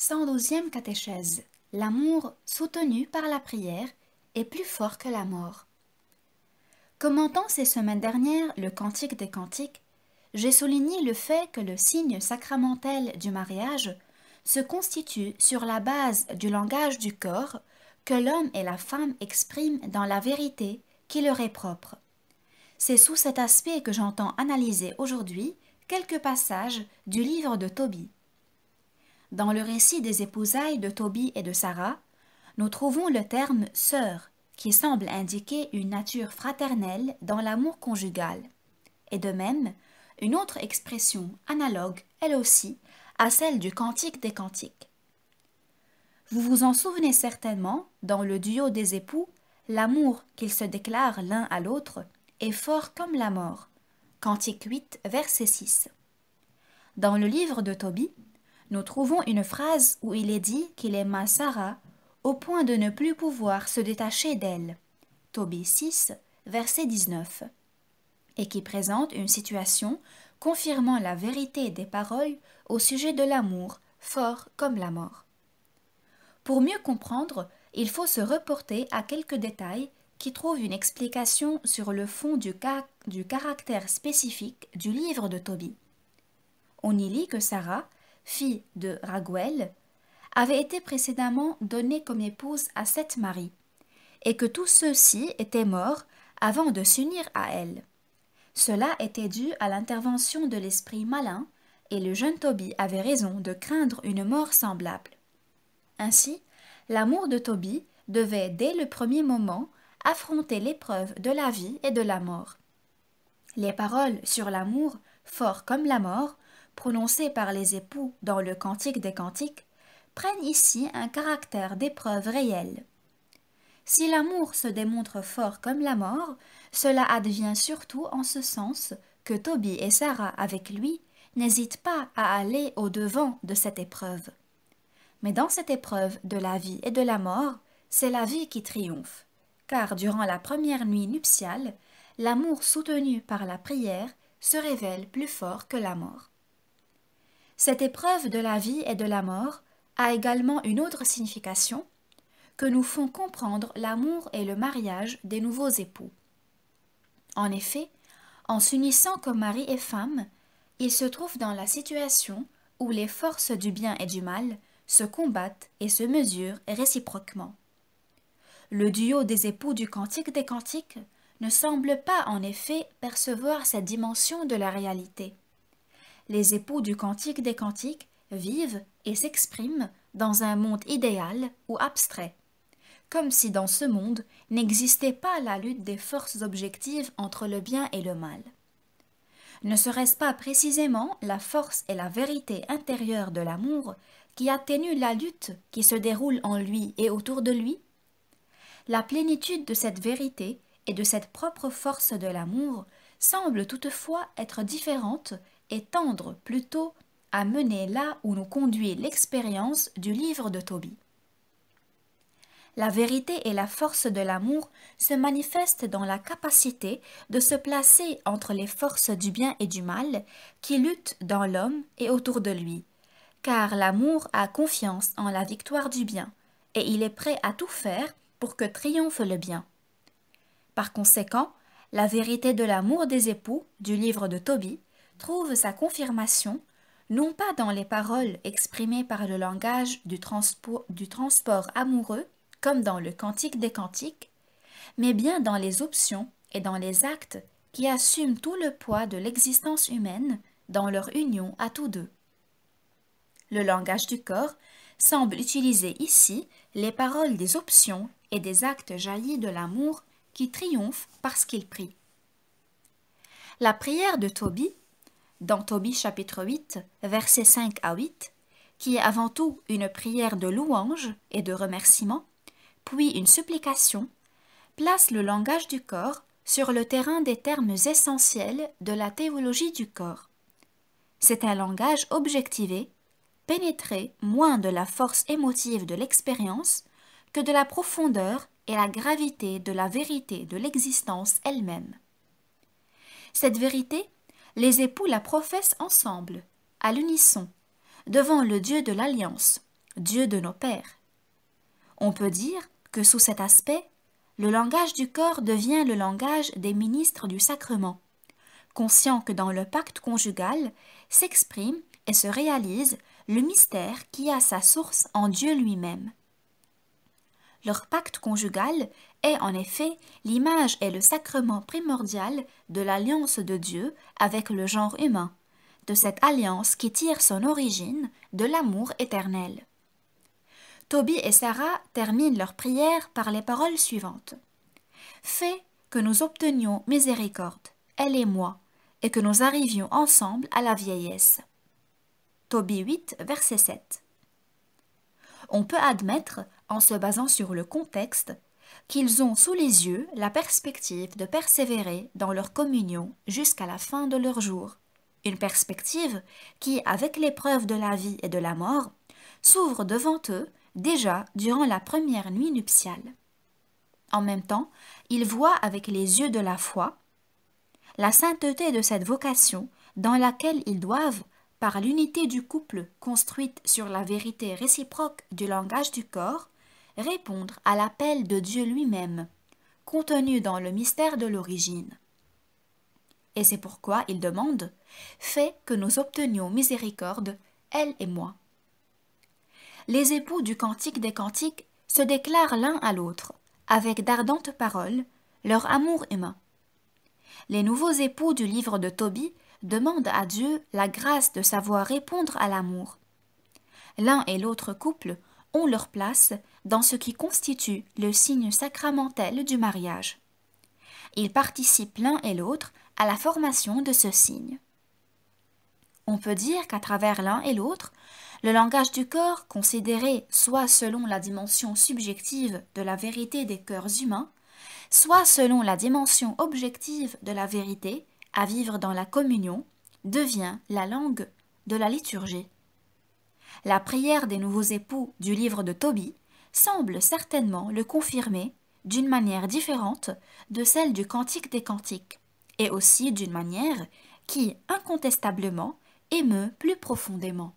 112e catéchèse. L'amour soutenu par la prière est plus fort que la mort. Commentant ces semaines dernières le Cantique des Cantiques, j'ai souligné le fait que le signe sacramentel du mariage se constitue sur la base du langage du corps que l'homme et la femme expriment dans la vérité qui leur est propre. C'est sous cet aspect que j'entends analyser aujourd'hui quelques passages du livre de Tobie. Dans le récit des épousailles de Tobie et de Sarah, nous trouvons le terme « sœur » qui semble indiquer une nature fraternelle dans l'amour conjugal, et de même, une autre expression analogue, elle aussi, à celle du Cantique des Cantiques. Vous vous en souvenez certainement, dans le duo des époux, l'amour qu'ils se déclarent l'un à l'autre est fort comme la mort. Cantique 8, verset 6. Dans le livre de Tobie, nous trouvons une phrase où il est dit qu'il aima Sarah au point de ne plus pouvoir se détacher d'elle. Tobie 6, verset 19. Et qui présente une situation confirmant la vérité des paroles au sujet de l'amour, fort comme la mort. Pour mieux comprendre, il faut se reporter à quelques détails qui trouvent une explication sur le fond du caractère spécifique du livre de Tobie. On y lit que Sarah, fille de Raguel, avait été précédemment donnée comme épouse à 7 maris, et que tous ceux-ci étaient morts avant de s'unir à elle. Cela était dû à l'intervention de l'esprit malin, et le jeune Tobie avait raison de craindre une mort semblable. Ainsi, l'amour de Tobie devait dès le premier moment affronter l'épreuve de la vie et de la mort. Les paroles sur l'amour, fort comme la mort, prononcées par les époux dans le Cantique des Cantiques, prennent ici un caractère d'épreuve réelle. Si l'amour se démontre fort comme la mort, cela advient surtout en ce sens que Tobie et Sarah avec lui n'hésitent pas à aller au-devant de cette épreuve. Mais dans cette épreuve de la vie et de la mort, c'est la vie qui triomphe, car durant la première nuit nuptiale, l'amour soutenu par la prière se révèle plus fort que la mort. Cette épreuve de la vie et de la mort a également une autre signification que nous font comprendre l'amour et le mariage des nouveaux époux. En effet, en s'unissant comme mari et femme, ils se trouvent dans la situation où les forces du bien et du mal se combattent et se mesurent réciproquement. Le duo des époux du Cantique des Cantiques ne semble pas en effet percevoir cette dimension de la réalité. Les époux du Cantique des Cantiques vivent et s'expriment dans un monde idéal ou abstrait, comme si dans ce monde n'existait pas la lutte des forces objectives entre le bien et le mal. Ne serait-ce pas précisément la force et la vérité intérieure de l'amour qui atténue la lutte qui se déroule en lui et autour de lui? La plénitude de cette vérité et de cette propre force de l'amour semble toutefois être différente et tendre plutôt à mener là où nous conduit l'expérience du livre de Tobie. La vérité et la force de l'amour se manifestent dans la capacité de se placer entre les forces du bien et du mal qui luttent dans l'homme et autour de lui, car l'amour a confiance en la victoire du bien et il est prêt à tout faire pour que triomphe le bien. Par conséquent, la vérité de l'amour des époux du livre de Tobie trouve sa confirmation non pas dans les paroles exprimées par le langage du transport amoureux comme dans le Cantique des Cantiques, mais bien dans les options et dans les actes qui assument tout le poids de l'existence humaine dans leur union à tous deux. Le langage du corps semble utiliser ici les paroles des options et des actes jaillis de l'amour qui triomphent parce qu'il prie. La prière de Tobie, dans Tobie chapitre 8, versets 5 à 8, qui est avant tout une prière de louange et de remerciement, puis une supplication, place le langage du corps sur le terrain des termes essentiels de la théologie du corps. C'est un langage objectivé, pénétré moins de la force émotive de l'expérience que de la profondeur et la gravité de la vérité de l'existence elle-même. Cette vérité, les époux la professent ensemble, à l'unisson, devant le Dieu de l'Alliance, Dieu de nos pères. On peut dire que sous cet aspect, le langage du corps devient le langage des ministres du sacrement, conscient que dans le pacte conjugal s'exprime et se réalise le mystère qui a sa source en Dieu lui-même. Leur pacte conjugal est en effet l'image et le sacrement primordial de l'alliance de Dieu avec le genre humain, de cette alliance qui tire son origine de l'amour éternel. Tobie et Sarah terminent leur prière par les paroles suivantes. « Fais que nous obtenions miséricorde, elle et moi, et que nous arrivions ensemble à la vieillesse. » Tobie 8, verset 7. On peut admettre, en se basant sur le contexte, qu'ils ont sous les yeux la perspective de persévérer dans leur communion jusqu'à la fin de leur jour, une perspective qui, avec l'épreuve de la vie et de la mort, s'ouvre devant eux déjà durant la première nuit nuptiale. En même temps, ils voient avec les yeux de la foi la sainteté de cette vocation dans laquelle ils doivent, par l'unité du couple construite sur la vérité réciproque du langage du corps, répondre à l'appel de Dieu lui-même, contenu dans le mystère de l'origine. Et c'est pourquoi il demande « Fais que nous obtenions miséricorde, elle et moi ». Les époux du Cantique des Cantiques se déclarent l'un à l'autre, avec d'ardentes paroles, leur amour humain. Les nouveaux époux du livre de Tobie demandent à Dieu la grâce de savoir répondre à l'amour. L'un et l'autre couple ont leur place dans ce qui constitue le signe sacramentel du mariage. Ils participent l'un et l'autre à la formation de ce signe. On peut dire qu'à travers l'un et l'autre, le langage du corps, considéré soit selon la dimension subjective de la vérité des cœurs humains, soit selon la dimension objective de la vérité à vivre dans la communion, devient la langue de la liturgie. La prière des nouveaux époux du livre de Tobie semble certainement le confirmer d'une manière différente de celle du Cantique des Cantiques, et aussi d'une manière qui, incontestablement, émeut plus profondément.